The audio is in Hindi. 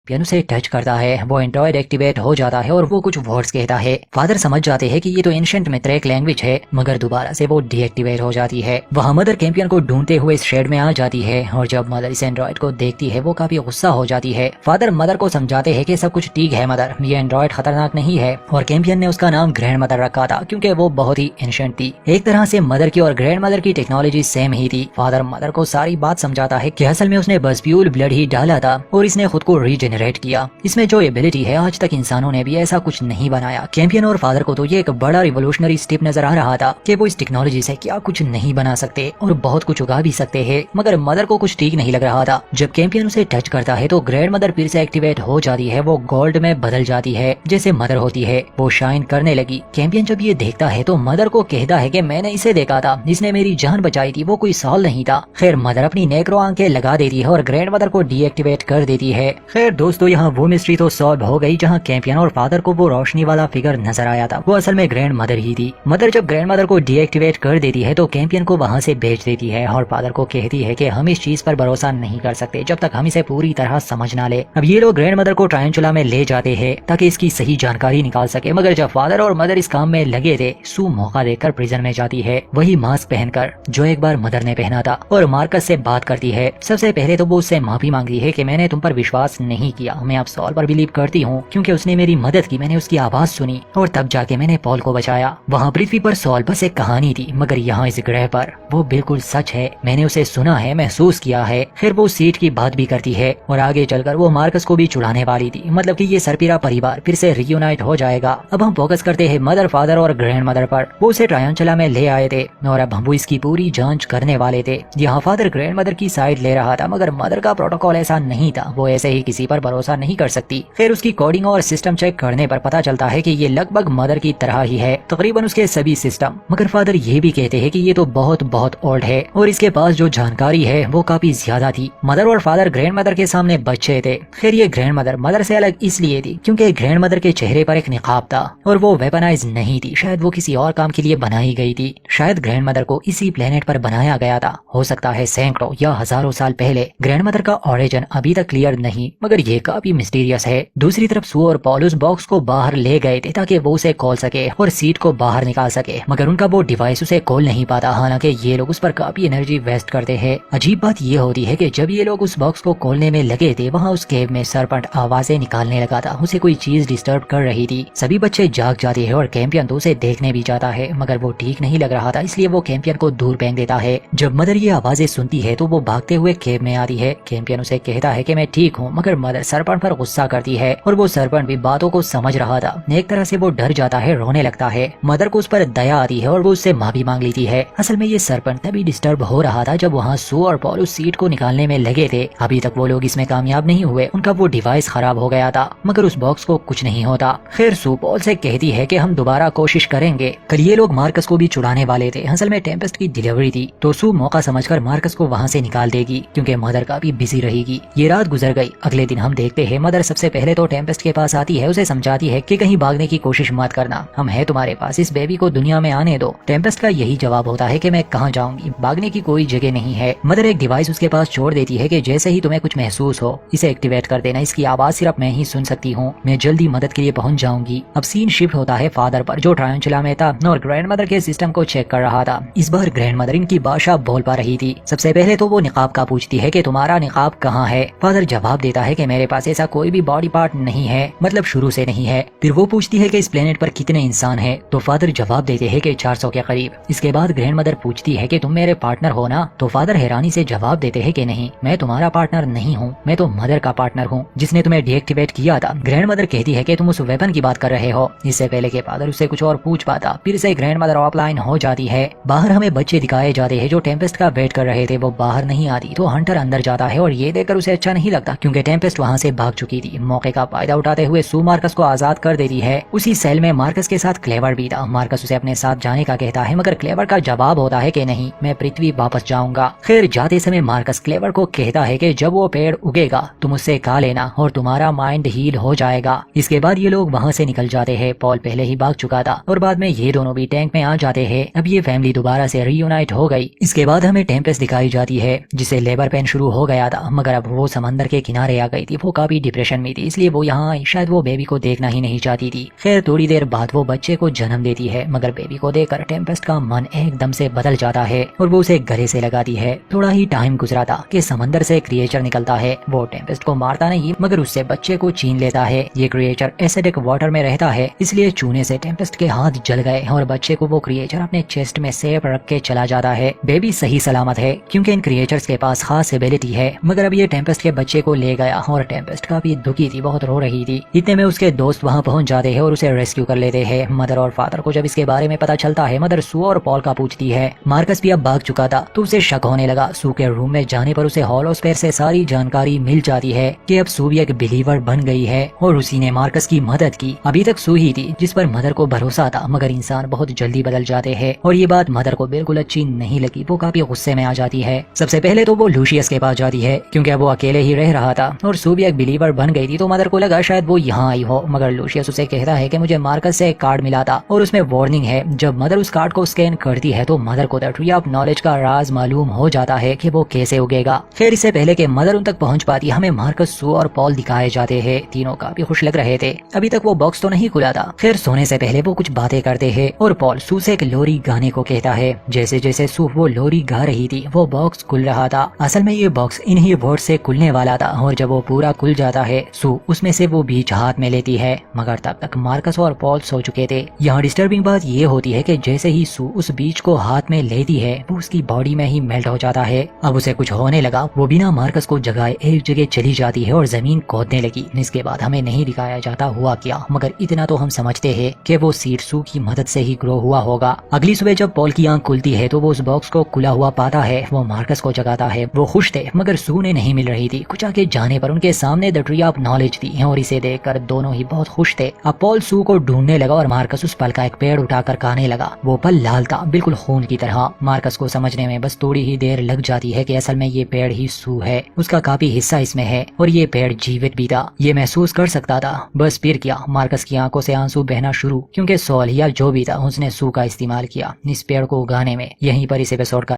पियानो से टच करता है, वो एंड्रॉइड एक्टिवेट हो जाता है और वो कुछ वर्ड्स कहता है। फादर समझ जाते हैं कि ये तो एंशिएंट मिथ्रिक लैंग्वेज है, मगर दोबारा से वो डीएक्टिवेट हो जाती है। वहाँ मदर कैंपियन को ढूंढते हुए इस शेड में आ जाती है और जब मदर इस एंड्रॉइड को देखती है वो काफी गुस्सा हो जाती है। फादर मदर को समझाते हैं कि सब कुछ ठीक है मदर, ये एंड्रॉइड खतरनाक नहीं है और कैंपियन ने उसका नाम ग्रैंड मदर रखा था क्योंकि वो बहुत ही एंशिएंट थी। एक तरह से मदर की और ग्रैंड मदर की टेक्नोलॉजी सेम ही थी। फादर मदर को सारी बात समझाता है कि असल में उसने बस प्योर ब्लड ही डाला था और इसने खुद को रीजेनरेट किया। इसमें जो एबिलिटी है आज तक इंसानों ने भी ऐसा कुछ नहीं बनाया। कैंपियन और फादर को तो ये एक बड़ा रिवोल्यूशनरी स्टेप नजर आ रहा था कि वो इस टेक्नोलॉजी से क्या कुछ नहीं बना सकते और बहुत कुछ उगा भी सकते हैं, मगर मदर को कुछ ठीक नहीं लग रहा था। जब कैंपियन उसे टच करता है तो ग्रैंड मदर फिर से एक्टिवेट हो जाती है, वो गोल्ड में बदल जाती है जैसे मदर होती है, वो शाइन करने लगी। कैंपियन जब ये देखता है तो मदर को कहता है कि मैंने इसे देखा था, इसने मेरी जान बचाई थी, वो कोई सॉल नहीं था। खैर मदर अपनी नेक्रो आंखें लगा देती है और ग्रैंड मदर को डीएक्टिवेट कर देती है। खैर दोस्तों, यहाँ वो मिस्ट्री तो सॉल्व हो गई जहाँ कैंपियन और फादर को वो रोशनी वाला फिगर नजर आया था, वो असल में ग्रैंड मदर ही थी। मदर जब ग्रैंड मदर को डीएक्टिवेट कर देती है तो कैंपियन को वहाँ से भेज देती है और फादर को कहती है कि हम इस चीज पर भरोसा नहीं कर सकते जब तक हम इसे पूरी तरह समझ ना ले। अब ये लोग ग्रैंड मदर को टारंटुला में ले जाते हैं ताकि इसकी सही जानकारी निकाल सके, मगर जब फादर और मदर इस काम में लगे थे, सू मौका देकर प्रिजन में जाती है, वही मास्क पहनकर जो एक बार मदर ने पहना था, और मार्कस से बात करती है। सबसे पहले तो वो उससे माफी मांगती है कि मैंने तुम पर विश्वास नहीं किया, मैं अब सॉल पर बिलीव करती हूँ क्योंकि उसने मेरी मदद की, मैंने उसकी आवाज सुनी और तब जाके मैंने पॉल को बचाया। वहाँ पृथ्वी पर सॉल बस एक कहानी थी, मगर यहाँ इस ग्रह पर वो बिल्कुल सच है, मैंने उसे सुना है, महसूस किया है। फिर वो सीट की बात भी करती है और आगे चलकर वो मार्कस को भी चुड़ाने वाली थी, मतलब कि ये सरपीरा परिवार फिर से रियूनाइट हो जाएगा। अब हम फोकस करते हैं मदर, फादर और ग्रैंड मदर पर। वो उसे टारंटुला में ले आए थे और अब हम इसकी पूरी जांच करने वाले थे। यहाँ फादर ग्रैंड मदर की साइड ले रहा था, मगर मदर का प्रोटोकॉल ऐसा नहीं था, वो ऐसे ही किसी पर भरोसा नहीं कर सकती। फिर उसकी कोडिंग और सिस्टम चेक करने पर पता चलता है कि ये लगभग मदर की तरह ही है, तकरीबन उसके सभी सिस्टम। मगर फादर ये भी कहते हैं कि ये तो बहुत बहुत ओल्ड है और इसके पास जो जानकारी है वो काफी ज्यादा थी। मदर और फादर ग्रैंड मदर के सामने बच्चे थे। खैर ये ग्रैंड मदर मदर से अलग इसलिए थी क्योंकि ग्रैंड मदर के चेहरे पर एक निकाब था और वो वेपनाइज नहीं थी, शायद वो किसी और काम के लिए बनाई गई थी। शायद ग्रैंड मदर को इसी प्लेनेट पर बनाया गया था, हो सकता है सैकड़ों या हजारों साल पहले। ग्रैंड मदर का ओरिजिन अभी तक क्लियर नहीं, मगर ये काफी मिस्टीरियस है। दूसरी तरफ सू और पॉल उस बॉक्स को बाहर ले गए थे ताकि वो उसे खोल सके और सीट को बाहर निकाल सके, मगर उनका वो डिवाइस उसे खोल नहीं पाता, हालांकि ये लोग उस पर काफी एनर्जी वेस्ट करते हैं। अजीब बात ये होती है कि जब ये लोग उस बॉक्स को खोलने में लगे थे, वहाँ उस केव में सरपंट आवाजें निकालने लगा था, उसे कोई चीज डिस्टर्ब कर रही थी। सभी बच्चे जाग जाते हैं और कैंपियन तो उसे देखने भी जाता है, मगर वो ठीक नहीं लग रहा था, इसलिए वो कैंपियन को दूर फेंक देता है। जब मदर ये आवाजें सुनती है तो वो भागते हुए केव में आती है। कैंपियन उसे कहता है कि मैं ठीक हूँ, मगर मदर सरपंट पर गुस्सा करती है और वो सरपंट भी बातों को समझ रहा था। एक तरह से वो डर जाता है, रोने लगता है। मदर को उस पर दया आती है और वो उससे माफी मांग लेती है। असल में ये सरपंच तभी डिस्टर्ब हो रहा था जब वहाँ सू और पॉल उस सीट को निकालने में लगे थे। अभी तक वो लोग इसमें कामयाब नहीं हुए, उनका वो डिवाइस खराब हो गया था, मगर उस बॉक्स को कुछ नहीं होता। खैर सू पॉल से कहती है कि हम दोबारा कोशिश करेंगे। कल ये लोग मार्कस को भी चुड़ाने वाले थे, असल में टेम्पेस्ट की डिलीवरी थी, तो सू मौका समझकर मार्कस को वहाँ से निकाल देगी क्योंकि मदर काफी बिजी रहेगी। ये रात गुजर गई। अगले दिन हम देखते हैं मदर सबसे पहले तो टेम्पेस्ट के पास आती है, उसे समझाती है कि कहीं भागने की कोशिश मत करना, हम है तुम्हारे पास, इस बेबी को दुनिया में आने दो। टेम्पेस्ट का यही जवाब होता है कि मैं कहाँ जाऊंगी, भागने की कोई जगह नहीं है। मदर एक डिवाइस उसके पास छोड़ देती है कि जैसे ही तुम्हें कुछ महसूस हो इसे एक्टिवेट कर देना, इसकी आवाज सिर्फ मैं ही सुन सकती हूँ, मैं जल्दी मदद के लिए पहुँच जाऊंगी। अब सीन शिफ्ट होता है फादर पर जो टारंटुला में था और ग्रैंड मदर के सिस्टम को चेक कर रहा था। इस बार ग्रैंड मदर इनकी भाषा बोल पा रही थी। सबसे पहले तो वो निकाब का पूछती है कि तुम्हारा निकाब कहाँ है। फादर जवाब देता है कि मेरे पास ऐसा कोई भी बॉडी पार्ट नहीं है, मतलब शुरू से नहीं है। फिर वो पूछती है कि इस प्लेनेट पर कितने इंसान हैं, तो फादर जवाब देते हैं कि 400 के करीब। इसके बाद ग्रैंड मदर पूछती है कि तुम मेरे पार्टनर हो ना, तो फादर हैरानी से जवाब देते हैं कि नहीं, मैं तुम्हारा पार्टनर नहीं हूँ, मैं तो मदर का पार्टनर हूँ जिसने तुम्हें डीएक्टिवेट किया था। ग्रैंड मदर कहती है कि तुम उस वेपन की बात कर रहे हो। इससे पहले के फादर उससे कुछ और पूछ पाता, फिर से ग्रैंड मदर ऑफलाइन हो जाती है। बाहर हमें बच्चे दिखाए जाते हैं जो टेम्पेस्ट का वेट कर रहे थे, वो बाहर नहीं आती तो हंटर अंदर जाता है और ये देखकर उसे अच्छा नहीं लगता क्योंकि टेम्पेस्ट वहाँ से भाग चुकी थी। मौके का फायदा उठाते हुए सू मार्कस को आजाद कर देती है। उसी सेल में मार्कस के साथ क्लेवर भी था। मार्कस उसे अपने साथ जाने का कहता है, मगर क्लेवर का जवाब होता है कि नहीं, मैं पृथ्वी वापस जाऊंगा। खैर जाते समय मार्कस क्लेवर को कहता है कि जब वो पेड़ उगेगा तुम उससे खा लेना और तुम्हारा माइंड हील हो जाएगा। इसके बाद ये लोग वहाँ से निकल जाते हैं। पॉल पहले ही भाग चुका था और बाद में ये दोनों भी टैंक में आ जाते हैं। अब ये फैमिली दोबारा से रीयूनाइट हो गई। इसके बाद हमें टेम्पेस्ट दिखाई जाती है जिसे लेबर पेन शुरू हो गया था, मगर अब वो समंदर के किनारे आ गई थी। थी वो काफी डिप्रेशन में थी, इसलिए वो यहाँ आई। शायद वो बेबी को देखना ही नहीं चाहती थी। खैर थोड़ी देर बाद वो बच्चे को जन्म देती है, मगर बेबी को देखकर टेम्पेस्ट का मन एकदम से बदल जाता है और वो उसे गले से लगाती है। थोड़ा ही टाइम गुजरा था कि समंदर से क्रिएचर निकलता है। वो टेम्पेस्ट को मारता नहीं मगर उससे बच्चे को छीन लेता है। ये क्रिएचर एसिडिक वाटर में रहता है, इसलिए चूने से टेम्पेस्ट के हाथ जल गए और बच्चे को वो क्रिएचर अपने चेस्ट में सेफ रख के चला जाता है। बेबी सही सलामत है क्योंकि इन क्रिएचर्स के पास खास एबिलिटी है। मगर अब ये टेम्पेस्ट के बच्चे को ले गया और टेम्पेस्ट काफी दुखी थी, बहुत रो रही थी। इतने में उसके दोस्त वहाँ पहुँच जाते हैं और उसे रेस्क्यू कर लेते हैं। मदर और फादर को जब इसके बारे में पता चलता है, मदर सू और पॉल का पूछती है। मार्कस भी अब भाग चुका था तो उसे शक होने लगा। सू के रूम में जाने पर उसे हॉलोस्फेयर से सारी जानकारी मिल जाती है कि अब सू भी एक बिलीवर बन गई है और उसी ने मार्कस की मदद की। अभी तक सू ही थी जिस पर मदर को भरोसा था, मगर इंसान बहुत जल्दी बदल जाते हैं और ये बात मदर को बिल्कुल अच्छी नहीं लगी। वो काफी गुस्से में आ जाती है। सबसे पहले तो वो लूशियस के पास जाती है क्योंकि अब वो अकेले ही रह रहा था और सू भी एक बिलीवर बन गई थी, तो मदर को लगा शायद वो यहाँ आई हो। मगर लूशियस उसे कहता है कि मुझे मार्कस से एक कार्ड मिला था और उसमें वार्निंग है। जब मदर उस कार्ड को स्कैन करती है तो मदर को द ट्री ऑफ नॉलेज का राज मालूम हो जाता है कि वो कैसे उगेगा। खैर इससे पहले कि मदर उन तक पहुंच पाती, हमें मार्कस, सू और पॉल दिखाए जाते हैं। तीनों काफी खुश लग रहे थे। अभी तक वो बॉक्स तो नहीं खुला था। फिर सोने से पहले वो कुछ बातें करते हैं और पॉल सू से एक लोरी गाने को कहता है। जैसे जैसे सू वो लोरी गा रही थी वो बॉक्स खुल रहा था। असल में ये बॉक्स इन्हीं वर्ड से खुलने वाला था और जब वो पूरा खुल जाता है सू उसमें से वो बीज हाथ में लेती है। मगर तब तक मार्कस और पॉल सो चुके थे। यहाँ डिस्टर्बिंग बात ये होती है कि जैसे ही सू उस बीज को हाथ में लेती है वो उसकी बॉडी में ही मेल्ट हो जाता है। अब उसे कुछ होने लगा। वो बिना मार्कस को जगाए एक जगह चली जाती है और जमीन खोदने लगी। इसके बाद हमें नहीं दिखाया जाता हुआ क्या, मगर इतना तो हम समझते हैं कि वो सीड सू की मदद से ही ग्रो हुआ होगा। अगली सुबह जब पॉल की आंख खुलती है तो वो उस बॉक्स को खुला हुआ पाता है। वो मार्कस को जगाता है। वो खुश थे मगर सू ने नहीं मिल रही थी। कुछ आगे जाने पर उनके सामने द ट्री ऑफ नॉलेज थी और इसे देखकर दोनों ही बहुत खुश थे। अब पॉल सू को ढूंढने लगा और मार्कस उस फल का एक पेड़ उठाकर खाने लगा। वो फल लाल था, बिल्कुल खून की तरह। मार्कस को समझने में बस थोड़ी ही देर लग जाती है कि असल में ये पेड़ ही सू है। उसका काफी हिस्सा इसमें है और ये पेड़ जीवित भी था। ये महसूस कर सकता था। बस फिर क्या, मार्कस की आंखों से आंसू बहना शुरू क्योंकि सॉल या जो भी था उसने सू का इस्तेमाल किया इस पेड़ को उगाने में। यहीं पर इस एपिसोड का